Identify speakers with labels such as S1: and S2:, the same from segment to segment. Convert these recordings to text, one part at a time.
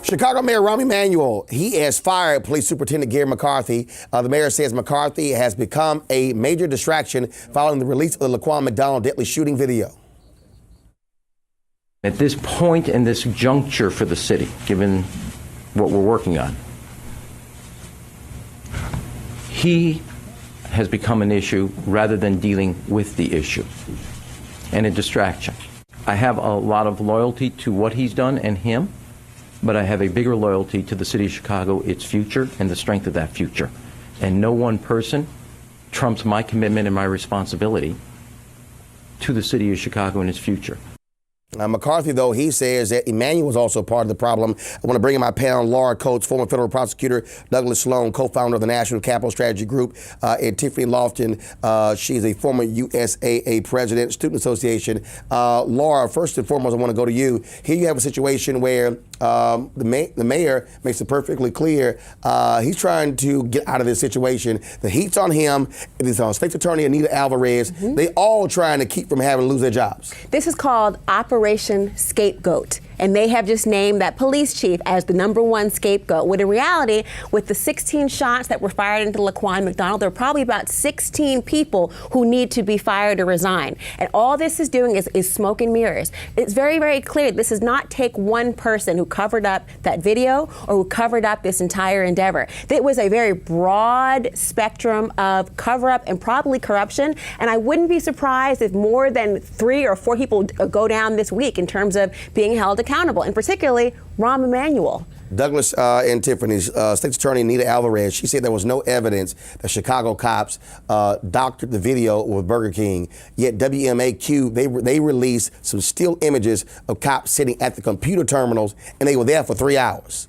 S1: Chicago Mayor Rahm Emanuel, he has fired Police Superintendent Gary McCarthy. The mayor says McCarthy has become a major distraction following the release of the LaQuan McDonald deadly shooting video.
S2: At this point in this juncture for the city, given what we're working on, he has become an issue rather than dealing with the issue, and a distraction. I have a lot of loyalty to what he's done and him, but I have a bigger loyalty to the city of Chicago, its future, and the strength of that future. And no one person trumps my commitment and my responsibility to the city of Chicago and its future.
S1: McCarthy, though, he says that Emanuel is also part of the problem. I want to bring in my panel, Laura Coates, former federal prosecutor, Douglas Sloan, co-founder of the National Capital Strategy Group, and Tiffany Lofton. She's a former USAA president, Student Association. Laura, first and foremost, I want to go to you. Here you have a situation where the mayor makes it perfectly clear he's trying to get out of this situation. The heat's on him. It is on State's Attorney Anita Alvarez. They all trying to keep from having to lose their jobs.
S3: This is called Operation Scapegoat. And they have just named that police chief as the #1 scapegoat. When in reality, with the 16 shots that were fired into LaQuan McDonald, there are probably about 16 people who need to be fired or resign. And all this is doing is smoke and mirrors. It's very, very clear. This does not take one person who covered up that video or who covered up this entire endeavor. It was a very broad spectrum of cover-up and probably corruption. And I wouldn't be surprised if more than 3 or 4 people go down this week in terms of being held accountable, and particularly Rahm Emanuel.
S1: Douglas and Tiffany's State's Attorney Anita Alvarez, she said there was no evidence that Chicago cops doctored the video with Burger King. Yet WMAQ, they released some still images of cops sitting at the computer terminals, and they were there for 3 hours.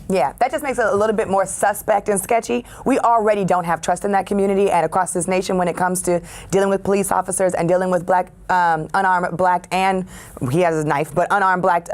S4: Yeah, that just makes it a little bit more suspect and sketchy. We already don't have trust in that community and across this nation when it comes to dealing with police officers and dealing with black, unarmed black, and he has a knife, but unarmed black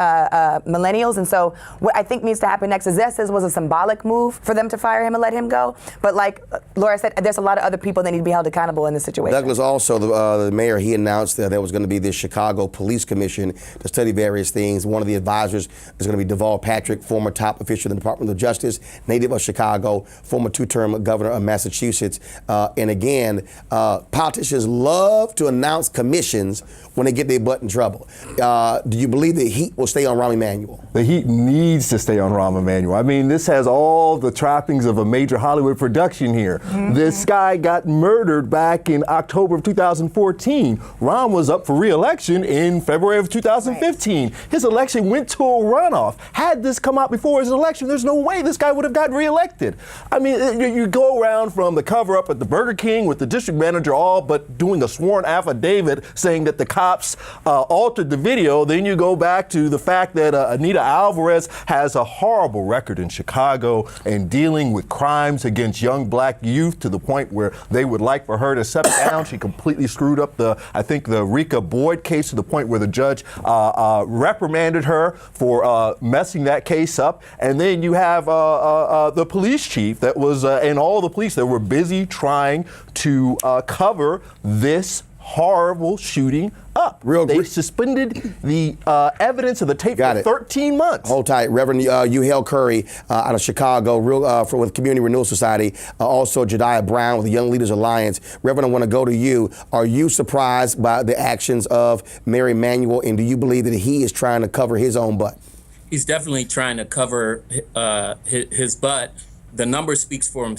S4: millennials. And so what I think needs to happen next is this was a symbolic move for them to fire him and let him go. But like Laura said, there's a lot of other people that need to be held accountable in this situation.
S1: Douglas, also the mayor, he announced that there was going to be this Chicago Police Commission to study various things. One of the advisors is going to be Deval Patrick, former top official in the Department of Justice, native of Chicago, former 2-term governor of Massachusetts. And again, politicians love to announce commissions when they get their butt in trouble. Do you believe the heat will stay on Rahm Emanuel?
S5: The heat needs to stay on Rahm Emanuel. I mean, this has all the trappings of a major Hollywood production here. This guy got murdered back in October of 2014. Rahm was up for re-election in February of 2015. His election went to a runoff. Had this come out before his election, there's no way this guy would have gotten reelected. I mean, you go around from the cover-up at the Burger King with the district manager all but doing a sworn affidavit saying that the cops altered the video. Then you go back to the fact that Anita Alvarez has a horrible record in Chicago and dealing with crimes against young black youth to the point where they would like for her to step down. She completely screwed up the Rika Boyd case to the point where the judge reprimanded her for messing that case up. And then you have the police chief that was, and all the police that were busy trying to cover this horrible shooting up. They suspended the evidence of the tape for 13 months.
S1: Hold tight. Reverend Uhel Curry out of Chicago with Community Renewal Society. Also Jediah Brown with the Young Leaders Alliance. Reverend, I want to go to you. Are you surprised by the actions of Mayor Emanuel, and do you believe that he is trying to cover his own butt?
S6: He's definitely trying to cover his butt. The number speaks for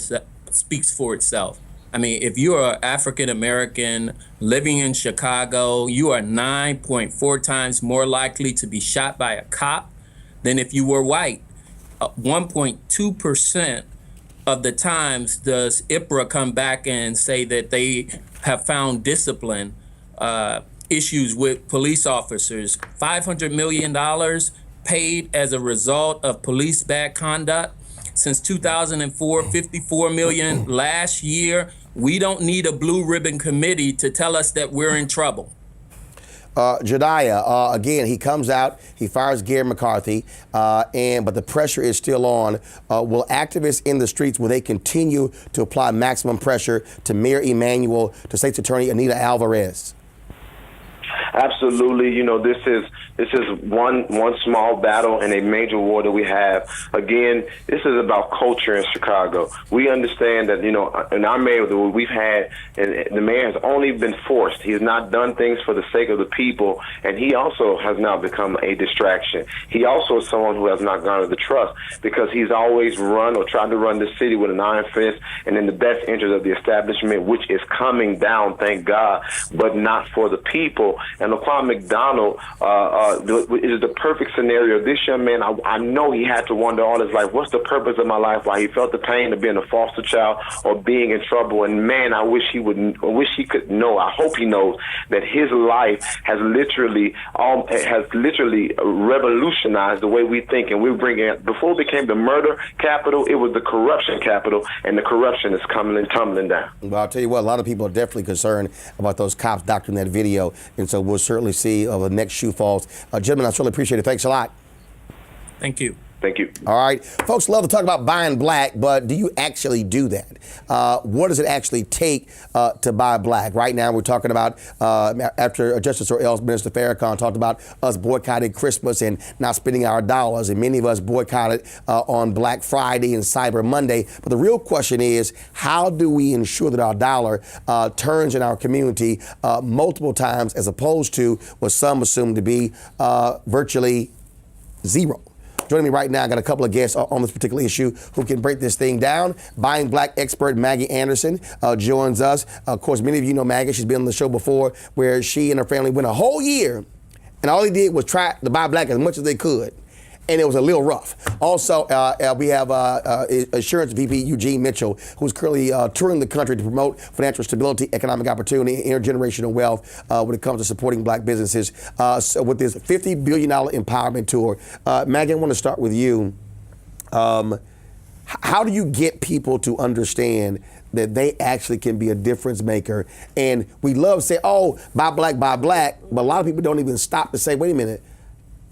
S6: itself. I mean, if you are African American living in Chicago, you are 9.4 times more likely to be shot by a cop than if you were white. 1.2% of the times does IPRA come back and say that they have found discipline issues with police officers. $500 million paid as a result of police bad conduct. Since 2004, $54 million last year. We don't need a blue ribbon committee to tell us that we're in trouble.
S1: Jediah, again, he comes out, he fires Gary McCarthy, but the pressure is still on. Will activists in the streets, will they continue to apply maximum pressure to Mayor Emanuel, to State's Attorney Anita Alvarez?
S7: Absolutely. You know, this is one small battle in a major war that we have. Again, this is about culture in Chicago. We understand that, you know, in our mayor, we've had, and the mayor has only been forced. He has not done things for the sake of the people, and he also has now become a distraction. He also is someone who has not garnered the trust because he's always run or tried to run the city with an iron fist and in the best interest of the establishment, which is coming down, thank God, but not for the people. And LaQuan McDonald is the perfect scenario. This young man, I know he had to wonder all his life, what's the purpose of my life? Why he felt the pain of being a foster child or being in trouble. And man, I wish he could know. I hope he knows that his life has literally revolutionized the way we think. And we're bringing, before it became the murder capital, it was the corruption capital, and the corruption is coming and tumbling down.
S1: Well, I'll tell you what, a lot of people are definitely concerned about those cops doctoring that video, and so we'll certainly see the next shoe falls. Gentlemen, I certainly appreciate it. Thanks a lot.
S6: Thank you.
S7: Thank you.
S1: All right. Folks love to talk about buying black, but do you actually do that? What does it actually take to buy black? Right now we're talking about, after Justice Orell's Minister Farrakhan talked about us boycotting Christmas and not spending our dollars, and many of us boycotted on Black Friday and Cyber Monday. But the real question is, how do we ensure that our dollar turns in our community multiple times as opposed to what some assume to be virtually zero? Joining me right now, I got a couple of guests on this particular issue who can break this thing down. Buying black expert Maggie Anderson joins us. Of course, many of you know Maggie. She's been on the show before, where she and her family went a whole year, and all they did was try to buy black as much as they could. And it was a little rough. Also, we have Assurance VP Eugene Mitchell, who's currently touring the country to promote financial stability, economic opportunity, and intergenerational wealth when it comes to supporting black businesses. So with this $50 billion empowerment tour, Maggie, I want to start with you. How do you get people to understand that they actually can be a difference maker? And we love to say, oh, buy black, but a lot of people don't even stop to say, wait a minute,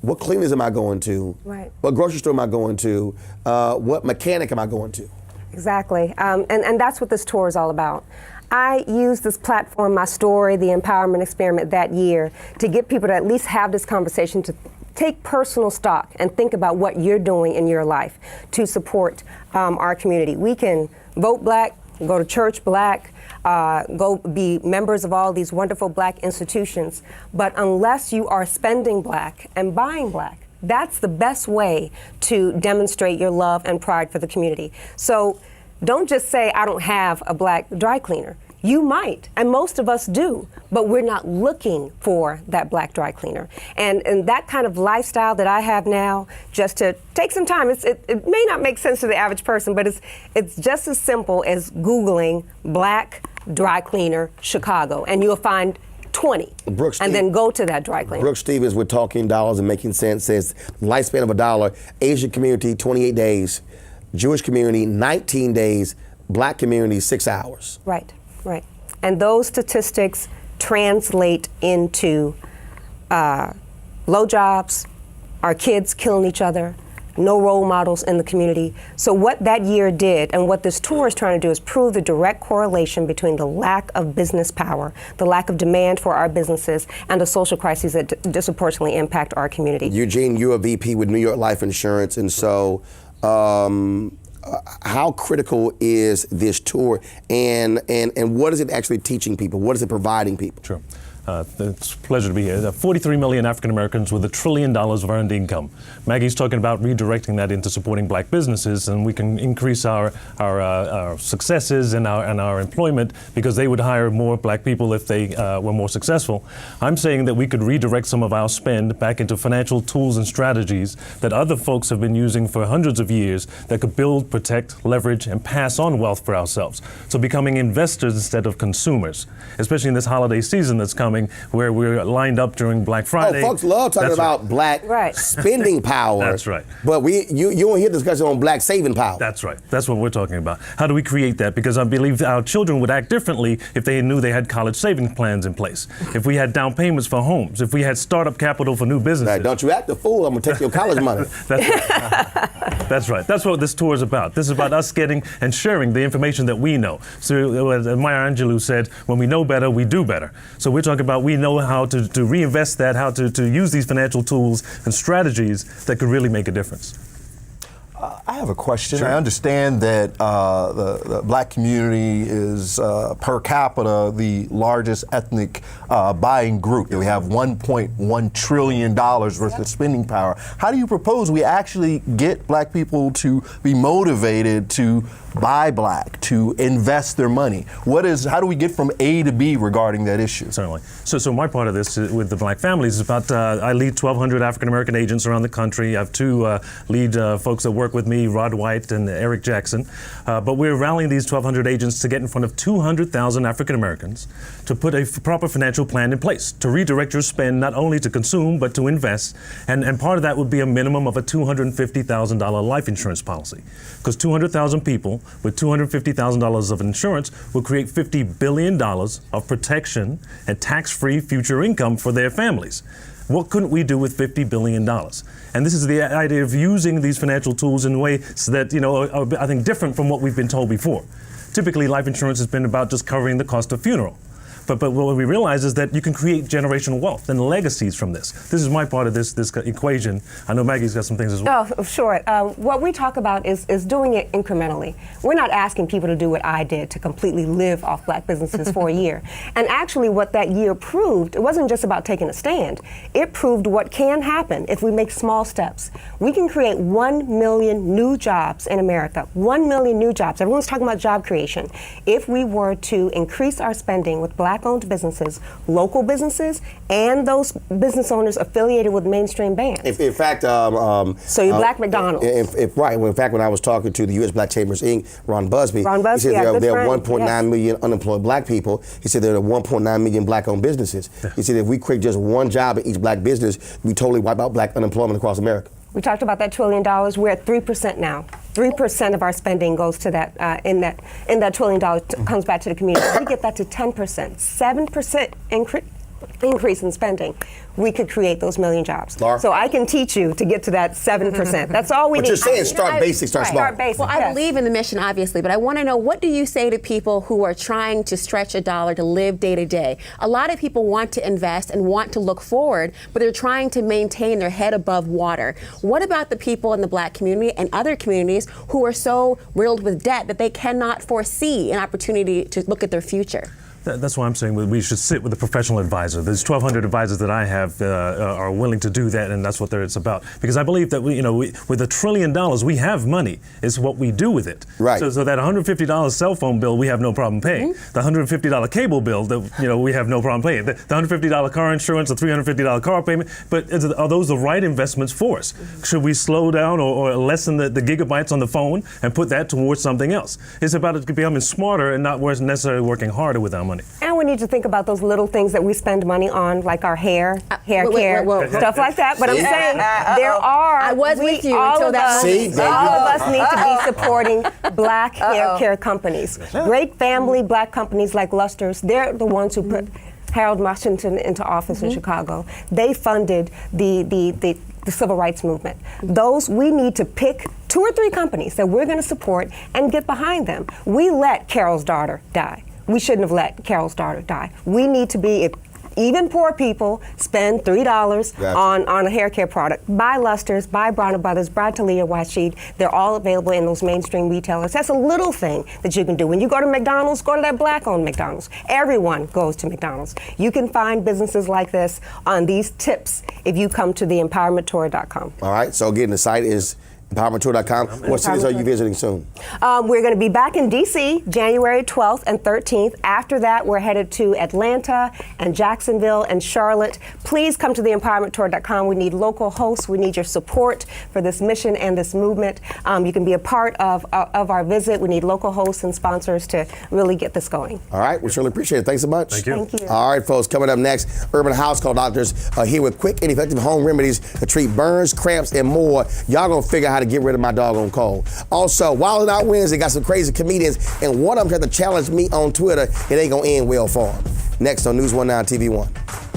S1: what cleaners am I going to?
S8: Right.
S1: What grocery store am I going to? What mechanic am I going to?
S8: Exactly. And that's what this tour is all about. I used this platform, my story, the empowerment experiment that year, to get people to at least have this conversation, to take personal stock and think about what you're doing in your life to support our community. We can vote black, go to church black, go be members of all these wonderful black institutions. But unless you are spending black and buying black, that's the best way to demonstrate your love and pride for the community. So don't just say, I don't have a black dry cleaner. You might, and most of us do, but we're not looking for that black dry cleaner. And that kind of lifestyle that I have now, just to take some time, it may not make sense to the average person, but it's just as simple as Googling black dry cleaner Chicago, and you'll find 20, and then go to that dry cleaner.
S1: Brooke Stevens, with Talking Dollars and Making Sense, says lifespan of $1, Asian community 28 days, Jewish community 19 days, black community 6 hours.
S8: Right. Right. And those statistics translate into low jobs, our kids killing each other, no role models in the community. So what that year did, and what this tour is trying to do, is prove the direct correlation between the lack of business power, the lack of demand for our businesses, and the social crises that disproportionately impact our community.
S1: Eugene, you're a VP with New York Life Insurance, and so how critical is this tour, and what is it actually teaching people? What is it providing people?
S9: Sure. It's a pleasure to be here. 43 million African Americans with $1 trillion of earned income. Maggie's talking about redirecting that into supporting black businesses, and we can increase our successes and our employment because they would hire more black people if they were more successful. I'm saying that we could redirect some of our spend back into financial tools and strategies that other folks have been using for hundreds of years that could build, protect, leverage, and pass on wealth for ourselves. So becoming investors instead of consumers, especially in this holiday season that's coming, where we're lined up during Black Friday.
S1: Oh, folks love talking about black spending power.
S9: That's right.
S1: But you don't hear discussion on black saving power.
S9: That's right. That's what we're talking about. How do we create that? Because I believe our children would act differently if they knew they had college savings plans in place, if we had down payments for homes, if we had startup capital for new businesses.
S1: Right, don't you act a fool, I'm going to take your college money.
S9: That's right. That's what this tour is about. This is about us getting and sharing the information that we know. So as Maya Angelou said, when we know better, we do better. So we're talking about we know how to reinvest that, how to use these financial tools and strategies that could really make a difference.
S5: I have a question.
S1: Sure.
S5: I understand that the black community is per capita the largest ethnic buying group. We have $1.1 trillion worth of spending power. How do you propose we actually get black people to be motivated to buy black, to invest their money? How do we get from A to B regarding that issue?
S9: Certainly. So my part of this with the black families is about, I lead 1,200 African American agents around the country. I have two lead folks that work with me, Rod White and Eric Jackson. But we're rallying these 1,200 agents to get in front of 200,000 African Americans to put a proper financial plan in place, to redirect your spend not only to consume, but to invest. And part of that would be a minimum of a $250,000 life insurance policy. Because 200,000 people with $250,000 of insurance will create $50 billion of protection and tax-free future income for their families. What couldn't we do with $50 billion? And this is the idea of using these financial tools in ways that, are, I think, different from what we've been told before. Typically, life insurance has been about just covering the cost of funeral. But what we realize is that you can create generational wealth and legacies from this. This is my part of this equation. I know Maggie's got some things as well.
S8: Oh, sure. What we talk about is doing it incrementally. We're not asking people to do what I did, to completely live off black businesses for a year. And actually what that year proved, it wasn't just about taking a stand. It proved what can happen if we make small steps. We can create 1 million new jobs in America. 1 million new jobs. Everyone's talking about job creation. If we were to increase our spending with black-owned businesses, local businesses, and those business owners affiliated with mainstream bands.
S1: In fact,
S8: so you black McDonald.
S1: Right. In fact, when I was talking to the U.S. Black Chambers Inc., Ron Busby, he said there are 1.9 million unemployed black people. He said there are 1.9 million black-owned businesses. Yeah. He said if we create just one job in each black business, we totally wipe out black unemployment across America.
S8: We talked about that $1 trillion. We're at 3% now. 3% of our spending goes to that. In that $1 trillion comes back to the community. We get that to 10%, 7% increase in spending. We could create those million jobs.
S1: Laura?
S8: So I can teach you to get to that 7%. That's all we need.
S1: But you're saying start basic, start small.
S3: Well, I believe in the mission, obviously, but I want to know, what do you say to people who are trying to stretch a dollar to live day to day? A lot of people want to invest and want to look forward, but they're trying to maintain their head above water. What about the people in the black community and other communities who are so riddled with debt that they cannot foresee an opportunity to look at their future?
S9: That's why I'm saying we should sit with a professional advisor. There's 1,200 advisors that I have are willing to do that, and that's what it's about. Because I believe that with $1 trillion, we have money. It's what we do with it.
S1: Right.
S9: So that $150 cell phone bill, we have no problem paying. The $150 cable bill, that we have no problem paying. The $150 car insurance, the $350 car payment. But are those the right investments for us? Should we slow down or lessen the gigabytes on the phone and put that towards something else? It's about becoming smarter and not necessarily working harder with our money.
S8: And we need to think about those little things that we spend money on, like our hair care, stuff like that. But I'm saying there are.
S3: I was with you
S8: all
S3: until
S8: of
S3: that
S8: us,
S3: moment.
S8: all of us need to be supporting black hair care companies. Great family black companies like Luster's. They're the ones who put Harold Washington into office in Chicago. They funded the civil rights movement. Those, we need to pick 2 or 3 companies that we're going to support and get behind them. We let Carol's daughter die. We shouldn't have let Carol's daughter die. We need to be, if even poor people spend $3 on a hair care product. Buy Luster's, buy Bronner Brothers, buy Talia Rashid. They're all available in those mainstream retailers. That's a little thing that you can do. When you go to McDonald's, go to that black-owned McDonald's. Everyone goes to McDonald's. You can find businesses like this on these tips if you come to theempowermenttour.com.
S1: All right, so again, the site is empowermenttour.com. What cities are you visiting soon?
S8: We're going to be back in D.C. January 12th and 13th. After that, we're headed to Atlanta and Jacksonville and Charlotte. Please come to theempowermenttour.com. We need local hosts. We need your support for this mission and this movement. You can be a part of our visit. We need local hosts and sponsors to really get this going.
S1: All right, we surely appreciate it. Thanks so much.
S9: Thank you.
S8: Thank you.
S1: All right, folks, coming up next, Urban House Call Doctors are here with quick and effective home remedies to treat burns, cramps, and more. Y'all gonna figure out how to get rid of my doggone cold. Also, Wild Out Wednesday got some crazy comedians, and one of them tried to challenge me on Twitter. It ain't gonna end well for him. Next on News 19 TV1.